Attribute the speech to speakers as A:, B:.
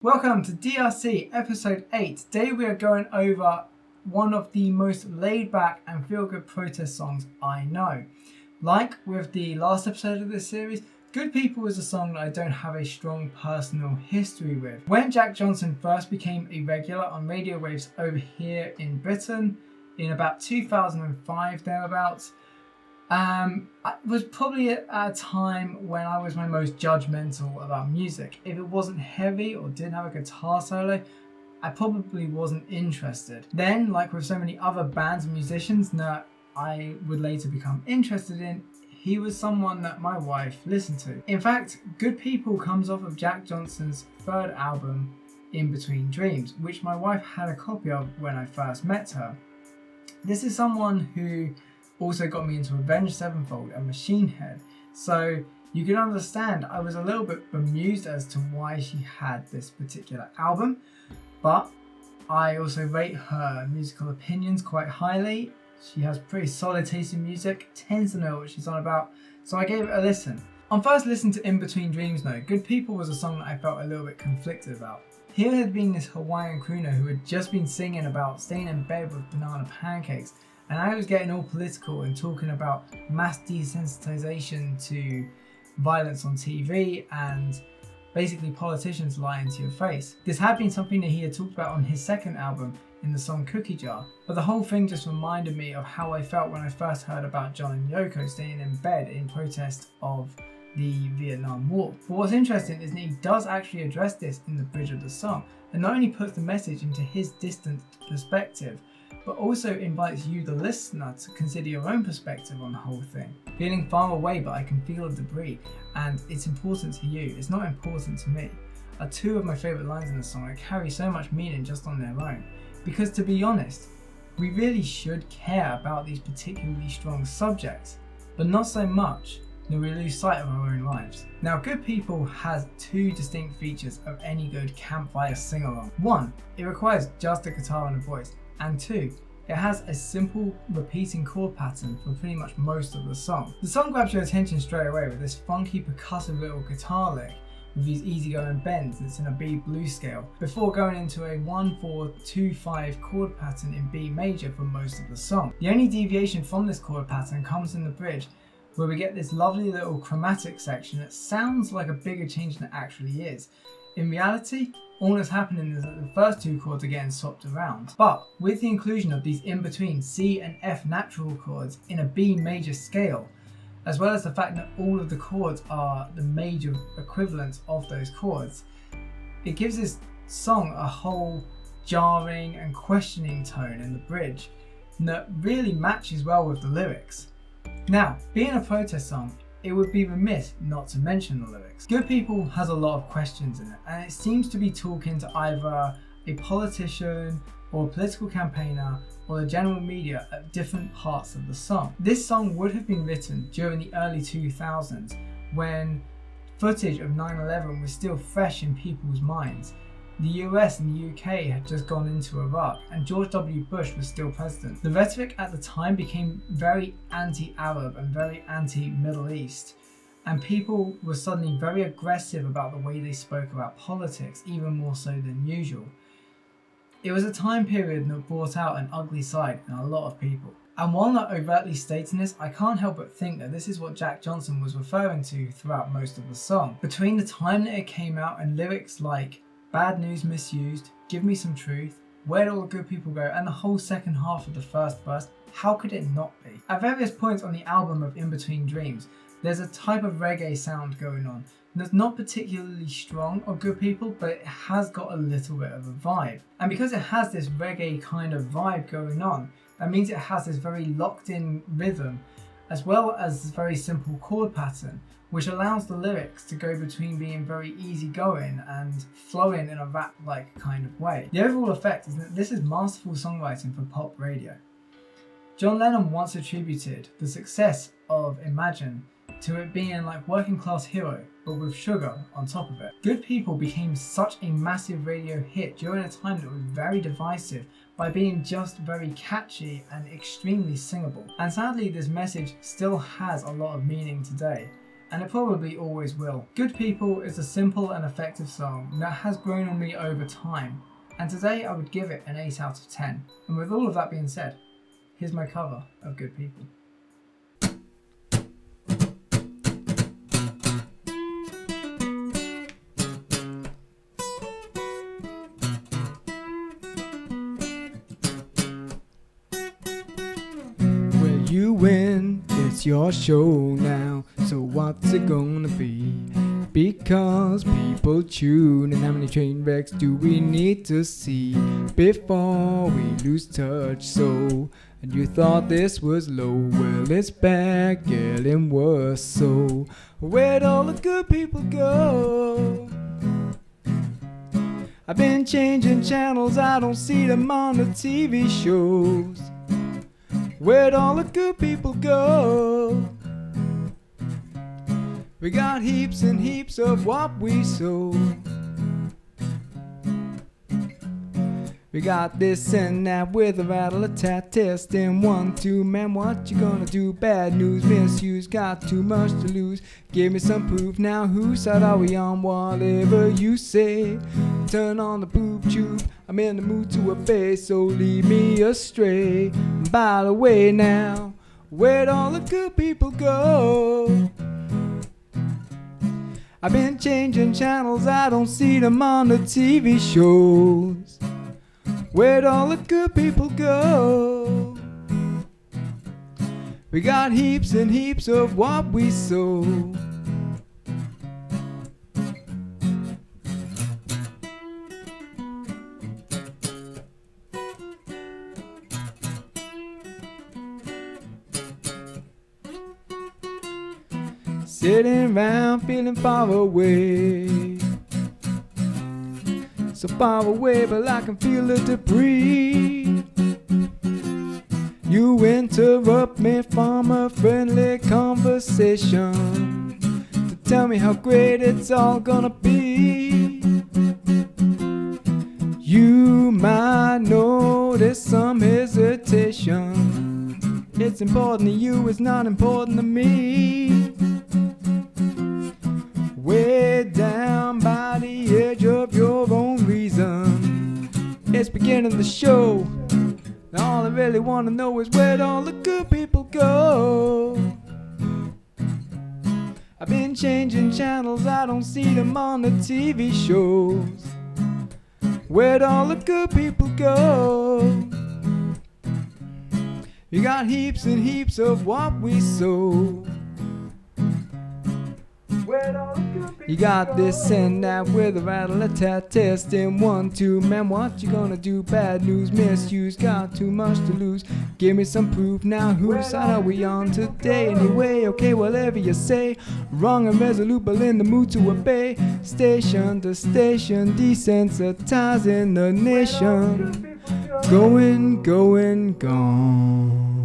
A: Welcome to DRC episode 8. Today we are going over one of the most laid back and feel good protest songs I know. Like with the last episode of this series, Good People is a song that I don't have a strong personal history with. When Jack Johnson first became a regular on radio waves over here in Britain in about 2005 thereabouts, it was probably at a time when I was my most judgmental about music. If it wasn't heavy or didn't have a guitar solo, I probably wasn't interested. Then, like with so many other bands and musicians that I would later become interested in, he was someone that my wife listened to. In fact, Good People comes off of Jack Johnson's third album, In Between Dreams, which my wife had a copy of when I first met her. This is someone who also got me into Avenged Sevenfold and Machine Head, so you can understand I was a little bit bemused as to why she had this particular album, but I also rate her musical opinions quite highly. She has pretty solid taste in music, tends to know what she's on about, so I gave it a listen. On first listen to In Between Dreams though, Good People was a song that I felt a little bit conflicted about. Here had been this Hawaiian crooner who had just been singing about staying in bed with banana pancakes, and I was getting all political and talking about mass desensitization to violence on TV and basically politicians lying to your face. This had been something that he had talked about on his second album in the song Cookie Jar, but the whole thing just reminded me of how I felt when I first heard about John and Yoko staying in bed in protest of the Vietnam War. But what's interesting is that he does actually address this in the bridge of the song, and not only puts the message into his distant perspective, but also invites you, the listener, to consider your own perspective on the whole thing. Feeling far away, but I can feel the debris, and it's important to you, it's not important to me, are two of my favourite lines in the song that carry so much meaning just on their own. Because to be honest, we really should care about these particularly strong subjects, but not so much that we lose sight of our own lives. Now, Good People has two distinct features of any good campfire sing-along. One, it requires just a guitar and a voice. And two, it has a simple repeating chord pattern for pretty much most of the song. The song grabs your attention straight away with this funky percussive little guitar lick with these easygoing bends that's in a B blues scale, before going into a 1-4-2-5 chord pattern in B major for most of the song. The only deviation from this chord pattern comes in the bridge, where we get this lovely little chromatic section that sounds like a bigger change than it actually is. In reality, all that's happening is that the first two chords are getting swapped around. But with the inclusion of these in-between C and F natural chords in a B major scale, as well as the fact that all of the chords are the major equivalents of those chords, it gives this song a whole jarring and questioning tone in the bridge that really matches well with the lyrics. Now, being a protest song, it would be remiss not to mention the lyrics. Good People has a lot of questions in it, and it seems to be talking to either a politician or a political campaigner or the general media at different parts of the song. This song would have been written during the early 2000s when footage of 9/11 was still fresh in people's minds. The US and the UK had just gone into Iraq, and George W. Bush was still president. The rhetoric at the time became very anti-Arab and very anti-Middle East, and people were suddenly very aggressive about the way they spoke about politics, even more so than usual. It was a time period that brought out an ugly side in a lot of people. And while not overtly stating this, I can't help but think that this is what Jack Johnson was referring to throughout most of the song. Between the time that it came out and lyrics like Bad News Misused, Give Me Some Truth, Where'd All the Good People Go, and the whole second half of the first verse, how could it not be? At various points on the album of In Between Dreams, there's a type of reggae sound going on that's not particularly strong on Good People, but it has got a little bit of a vibe. And because it has this reggae kind of vibe going on, that means it has this very locked in rhythm, as well as this very simple chord pattern, which allows the lyrics to go between being very easygoing and flowing in a rap-like kind of way. The overall effect is that this is masterful songwriting for pop radio. John Lennon once attributed the success of Imagine to it being like Working Class Hero, but with sugar on top of it. Good People became such a massive radio hit during a time that was very divisive by being just very catchy and extremely singable. And sadly, this message still has a lot of meaning today. and it probably always will. Good People is a simple and effective song that has grown on me over time, and today I would give it an 8 out of 10. And with all of that being said, here's my cover of Good People. You win, it's your show now, so what's it gonna be? Because people tune, and how many train wrecks do we need to see before we lose touch? So, and you thought this was low, well it's back, getting worse. So, where'd all the good people go? I've been changing channels, I don't see them on the TV shows. Where'd all the good people go? We got heaps and heaps of what we sow. We got this and that with a rattle a tat testing 1, 2, man, what you gonna do? Bad news, misuse, got too much to lose. Give me some proof now, whose side are we on? Whatever you say, turn on the boob tube. I'm in the mood to obey, so lead me astray. By the way now, where'd all the good people go? I've been changing channels, I don't see them on the TV shows. Where'd all the good people go? We got heaps and heaps of what we sow. Sitting around feeling far away, so far away but I can feel the debris. You interrupt me from a friendly conversation to tell me how great it's all gonna be. You might notice some hesitation. It's important to you, it's not important to me. Way down by the edge of your own reason, it's beginning the show. Now all I really want to know is where'd all the good people go? I've been changing channels, I don't see them on the TV shows. Where'd all the good people go? You got heaps and heaps of what we sow. You got this and that with a rattle a tat testing 1, 2, man, what you gonna do? Bad news, misuse, got too much to lose. Give me some proof now, whose side are we on today? Anyway, okay, whatever you say. Wrong and resolute, but in the mood to obey. Station to station, desensitizing the nation. Going, gone.